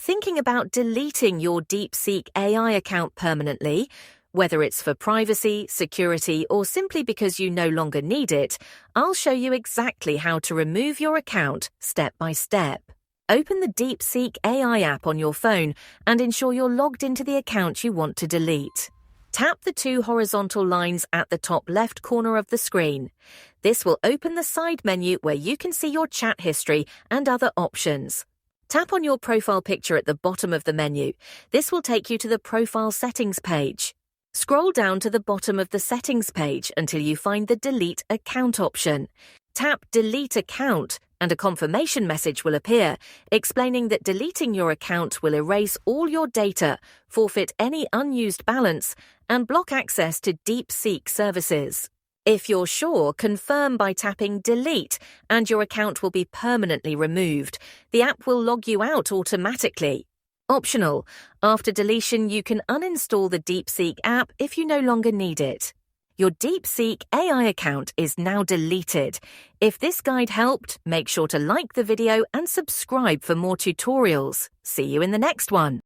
Thinking about deleting your DeepSeek AI account permanently, whether it's for privacy, security, or simply because you no longer need it, I'll show you exactly how to remove your account step by step. Open the DeepSeek AI app on your phone and ensure you're logged into the account you want to delete. Tap the two horizontal lines at the top left corner of the screen. This will open the side menu where you can see your chat history and other options. Tap on your profile picture at the bottom of the menu. This will take you to the Profile Settings page. Scroll down to the bottom of the Settings page until you find the Delete Account option. Tap Delete Account and a confirmation message will appear, explaining that deleting your account will erase all your data, forfeit any unused balance, and block access to DeepSeek services. If you're sure, confirm by tapping Delete, and your account will be permanently removed. The app will log you out automatically. Optional. After deletion, you can uninstall the DeepSeek app if you no longer need it. Your DeepSeek AI account is now deleted. If this guide helped, make sure to like the video and subscribe for more tutorials. See you in the next one.